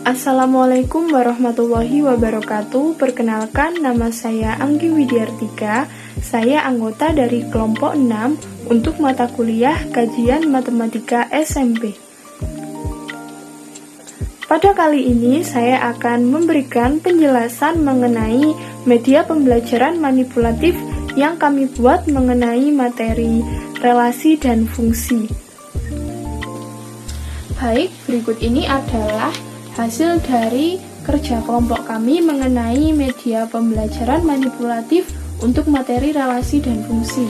Assalamualaikum warahmatullahi wabarakatuh. Perkenalkan, nama saya Anggi Widiartika. Saya anggota dari kelompok 6 untuk mata kuliah Kajian Matematika SMP. Pada kali ini saya akan memberikan penjelasan mengenai media pembelajaran manipulatif yang kami buat mengenai materi relasi dan fungsi. Baik, berikut ini adalah hasil dari kerja kelompok kami mengenai media pembelajaran manipulatif untuk materi relasi dan fungsi.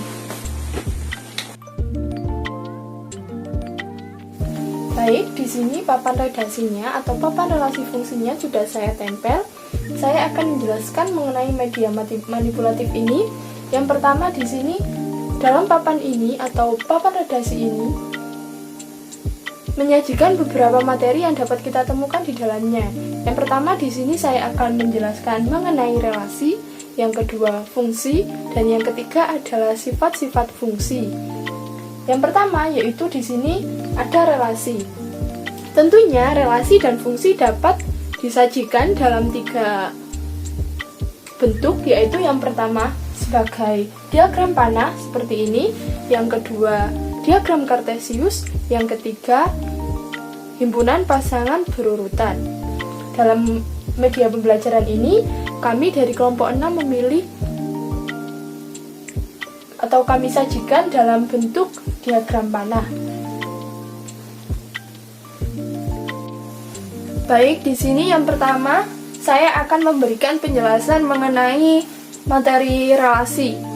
Baik, di sini papan redaksinya atau papan relasi fungsinya sudah saya tempel. Saya akan menjelaskan mengenai media manipulatif ini. Yang pertama di sini, dalam papan ini atau papan redaksi ini menyajikan beberapa materi yang dapat kita temukan di dalamnya. Yang pertama di sini saya akan menjelaskan mengenai relasi, yang kedua fungsi, dan yang ketiga adalah sifat-sifat fungsi. Yang pertama yaitu di sini ada relasi. Tentunya relasi dan fungsi dapat disajikan dalam 3 bentuk, yaitu yang pertama sebagai diagram panah seperti ini, yang kedua diagram kartesius, yang ketiga himpunan pasangan berurutan. Dalam media pembelajaran ini, kami dari kelompok 6 memilih atau kami sajikan dalam bentuk diagram panah. Baik, di sini yang pertama saya akan memberikan penjelasan mengenai materi relasi.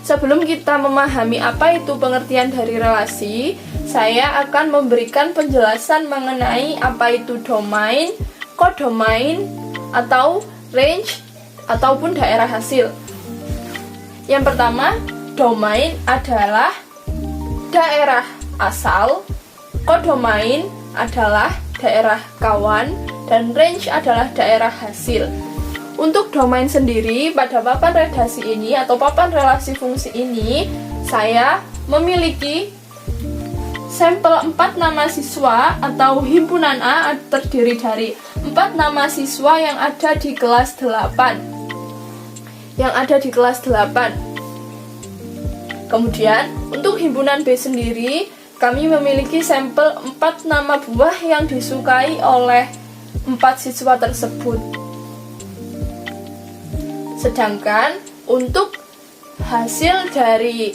Sebelum kita memahami apa itu pengertian dari relasi, saya akan memberikan penjelasan mengenai apa itu domain, kodomain, atau range, ataupun daerah hasil. Yang pertama, domain adalah daerah asal, kodomain adalah daerah kawan, dan range adalah daerah hasil. Untuk domain sendiri, pada papan redaksi ini atau papan relasi fungsi ini, saya memiliki sampel 4 nama siswa atau himpunan A terdiri dari 4 nama siswa yang ada di kelas 8. Kemudian, untuk himpunan B sendiri, kami memiliki sampel 4 nama buah yang disukai oleh 4 siswa tersebut. Sedangkan untuk hasil dari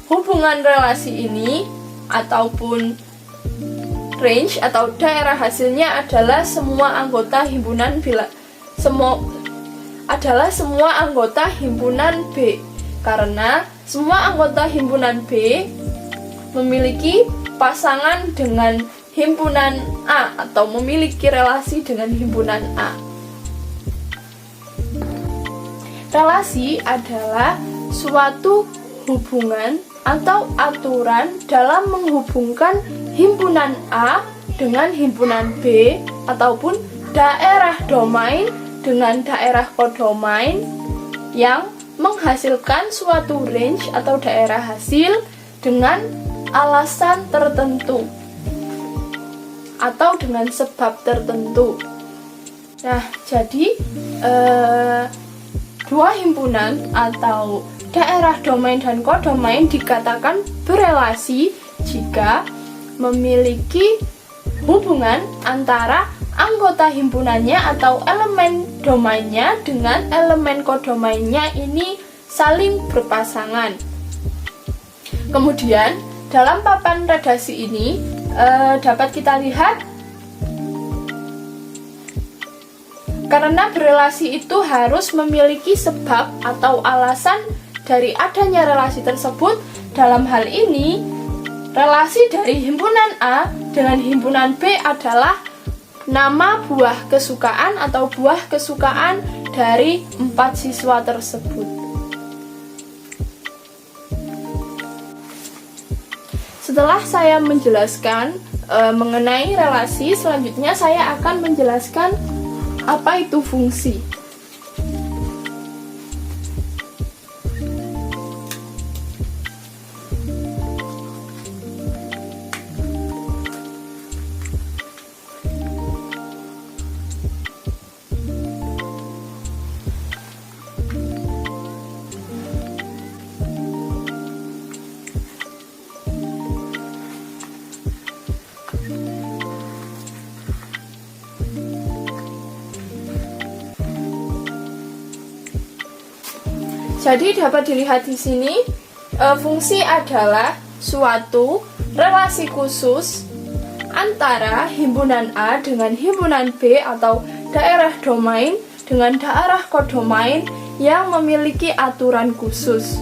hubungan relasi ini ataupun range atau daerah hasilnya adalah semua anggota himpunan B, karena semua anggota himpunan B memiliki pasangan dengan himpunan A atau memiliki relasi dengan himpunan A. Relasi adalah suatu hubungan atau aturan dalam menghubungkan himpunan A dengan himpunan B ataupun daerah domain dengan daerah kodomain yang menghasilkan suatu range atau daerah hasil dengan alasan tertentu atau dengan sebab tertentu. Nah, jadi dua himpunan atau daerah domain dan kodomain dikatakan berelasi jika memiliki hubungan antara anggota himpunannya atau elemen domainnya dengan elemen kodomainnya ini saling berpasangan. Kemudian dalam papan redaksi ini dapat kita lihat, karena berelasi itu harus memiliki sebab atau alasan dari adanya relasi tersebut. Dalam hal ini, relasi dari himpunan A dengan himpunan B adalah nama buah kesukaan atau buah kesukaan dari 4 siswa tersebut. Setelah saya menjelaskan mengenai relasi, selanjutnya saya akan menjelaskan apa itu fungsi. Jadi dapat dilihat di sini, fungsi adalah suatu relasi khusus antara himpunan A dengan himpunan B atau daerah domain dengan daerah kodomain yang memiliki aturan khusus.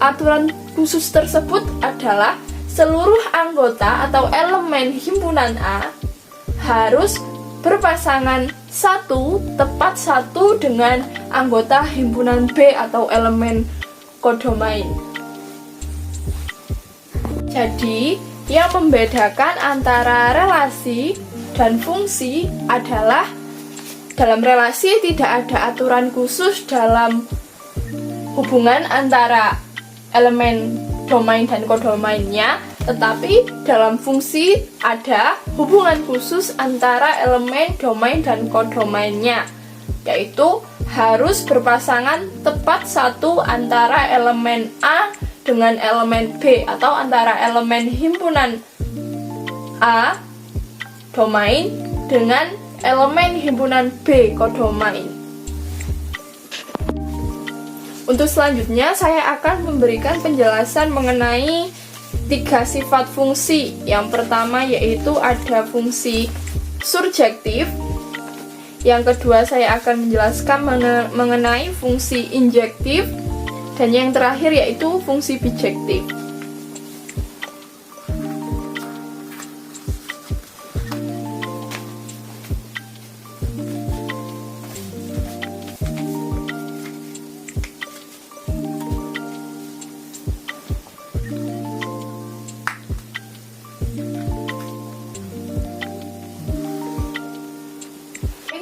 Aturan khusus tersebut adalah seluruh anggota atau elemen himpunan A harus berpasangan tepat satu dengan anggota himpunan B atau elemen kodomain. Jadi, yang membedakan antara relasi dan fungsi adalah dalam relasi tidak ada aturan khusus dalam hubungan antara elemen domain dan kodomainnya, tetapi dalam fungsi ada hubungan khusus antara elemen domain dan kodomainnya, yaitu harus berpasangan tepat satu antara elemen A dengan elemen B atau antara elemen himpunan A domain dengan elemen himpunan B kodomain. Untuk selanjutnya saya akan memberikan penjelasan mengenai 3 sifat fungsi. Yang pertama yaitu ada fungsi surjektif. Yang kedua saya akan menjelaskan mengenai fungsi injektif. Dan yang terakhir yaitu fungsi bijektif.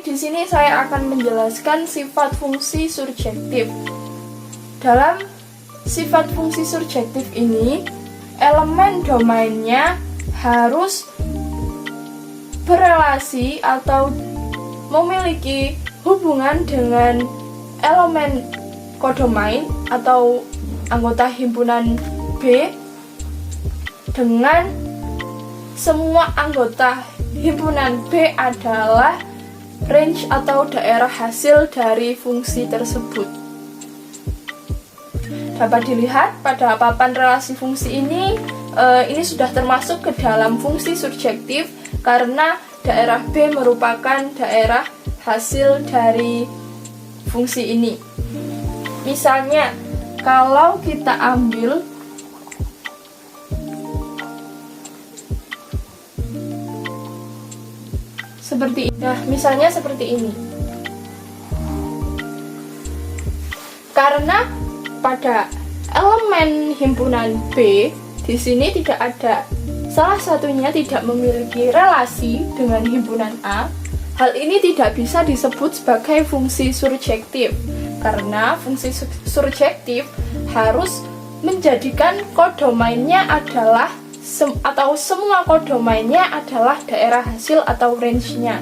Di sini saya akan menjelaskan sifat fungsi surjektif. Dalam sifat fungsi surjektif ini, elemen domainnya harus berelasi atau memiliki hubungan dengan elemen kodomain atau anggota himpunan B dengan semua anggota himpunan B adalah range atau daerah hasil dari fungsi tersebut. Dapat dilihat pada papan relasi fungsi ini sudah termasuk ke dalam fungsi surjektif karena daerah B merupakan daerah hasil dari fungsi ini. Misalnya, kalau kita ambil seperti ini. Nah, misalnya seperti ini. Karena pada elemen himpunan B di sini tidak ada salah satunya tidak memiliki relasi dengan himpunan A, hal ini tidak bisa disebut sebagai fungsi surjektif. Karena fungsi surjektif harus menjadikan kodomainnya adalah atau semua kodomainnya adalah daerah hasil atau range-nya.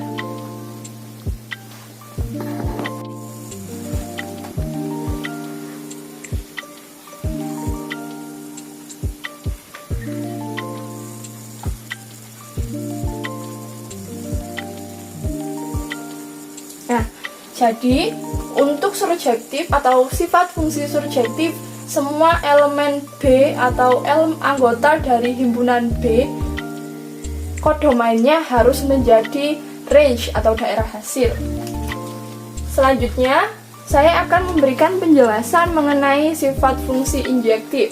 Nah, jadi untuk surjektif atau sifat fungsi surjektif, semua elemen B atau anggota dari himpunan B kodomainnya harus menjadi range atau daerah hasil. Selanjutnya, saya akan memberikan penjelasan mengenai sifat fungsi injektif.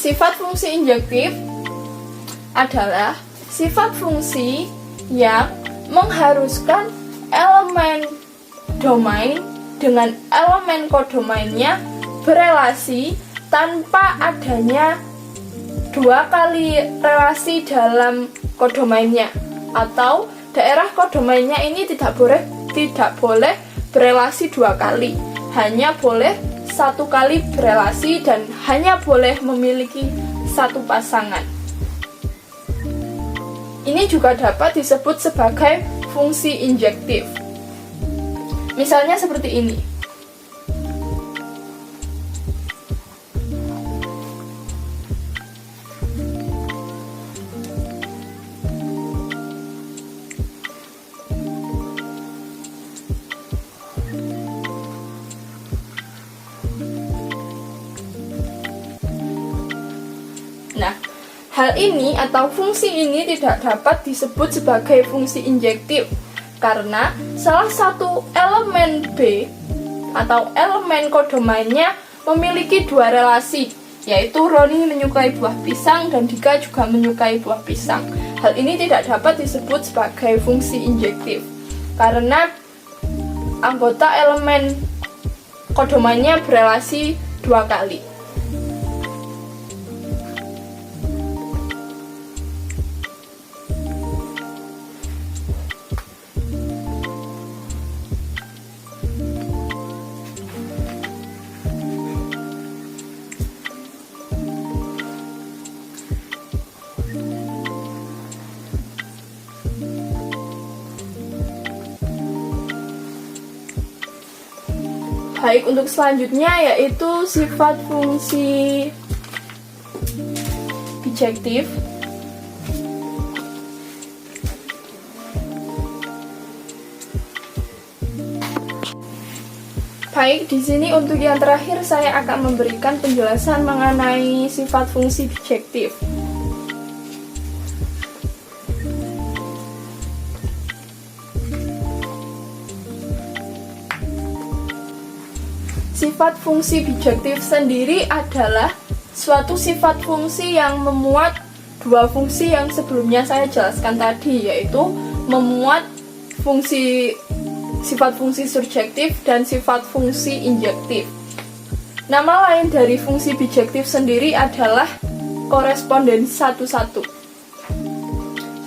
Sifat fungsi injektif adalah sifat fungsi yang mengharuskan elemen domain dengan elemen kodomainnya berelasi tanpa adanya 2 kali relasi dalam kodomainnya, atau daerah kodomainnya ini tidak boleh berelasi 2 kali, hanya boleh 1 kali berelasi dan hanya boleh memiliki 1 pasangan. Ini juga dapat disebut sebagai fungsi injektif. Misalnya seperti ini. Hal ini atau fungsi ini tidak dapat disebut sebagai fungsi injektif karena salah satu elemen B atau elemen kodomainnya memiliki dua relasi, yaitu Roni menyukai buah pisang dan Dika juga menyukai buah pisang. Hal ini tidak dapat disebut sebagai fungsi injektif karena anggota elemen kodomainnya berelasi dua kali. Baik, untuk selanjutnya yaitu sifat fungsi bijektif. Baik, di sini untuk yang terakhir saya akan memberikan penjelasan mengenai sifat fungsi bijektif. Sifat fungsi bijektif sendiri adalah suatu sifat fungsi yang memuat dua fungsi yang sebelumnya saya jelaskan tadi, yaitu memuat sifat fungsi surjektif dan sifat fungsi injektif. Nama lain dari fungsi bijektif sendiri adalah korespondensi satu-satu.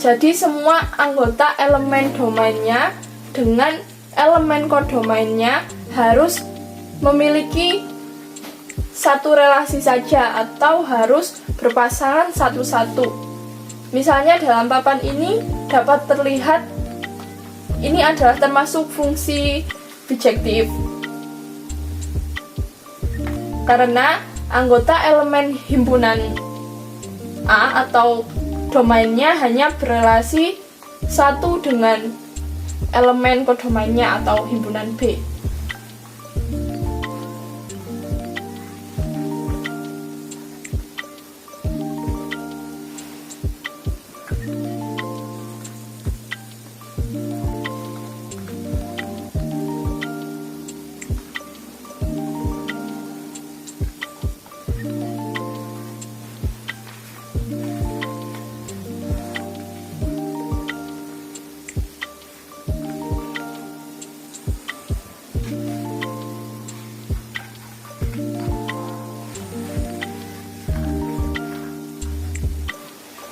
Jadi semua anggota elemen domainnya dengan elemen kodomainnya harus memiliki satu relasi saja atau harus berpasangan satu-satu. Misalnya dalam papan ini dapat terlihat ini adalah termasuk fungsi bijektif karena anggota elemen himpunan A atau domainnya hanya berelasi satu dengan elemen kodomainnya atau himpunan B.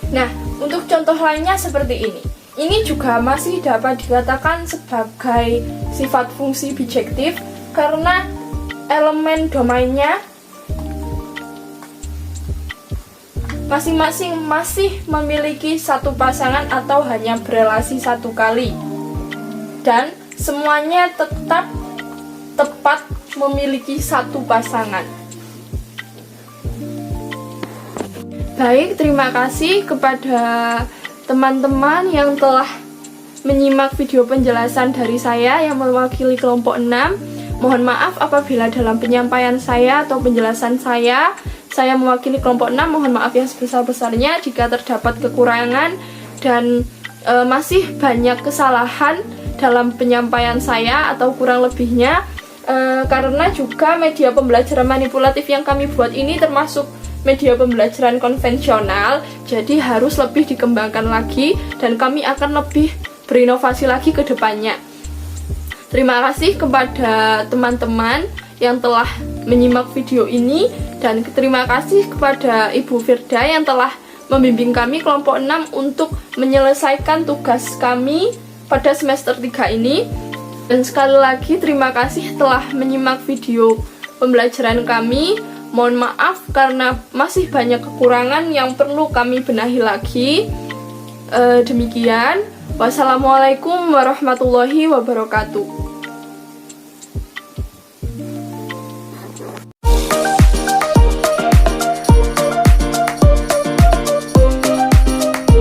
Nah, untuk contoh lainnya seperti ini. Ini juga masih dapat dikatakan sebagai sifat fungsi bijektif karena elemen domainnya masing-masing masih memiliki satu pasangan atau hanya berelasi satu kali. Dan semuanya tetap tepat memiliki satu pasangan. Baik, terima kasih kepada teman-teman yang telah menyimak video penjelasan dari saya yang mewakili kelompok 6. Mohon maaf apabila dalam penyampaian saya atau penjelasan saya mewakili kelompok 6, mohon maaf yang sebesar-besarnya jika terdapat kekurangan dan masih banyak kesalahan dalam penyampaian saya atau kurang lebihnya, karena juga media pembelajaran manipulatif yang kami buat ini termasuk media pembelajaran konvensional, jadi harus lebih dikembangkan lagi dan kami akan lebih berinovasi lagi ke depannya. Terima kasih kepada teman-teman yang telah menyimak video ini dan terima kasih kepada Ibu Firda yang telah membimbing kami kelompok 6 untuk menyelesaikan tugas kami pada semester 3 ini. Dan sekali lagi terima kasih telah menyimak video pembelajaran kami. Mohon maaf karena masih banyak kekurangan yang perlu kami benahi lagi. Demikian. Wassalamualaikum warahmatullahi wabarakatuh.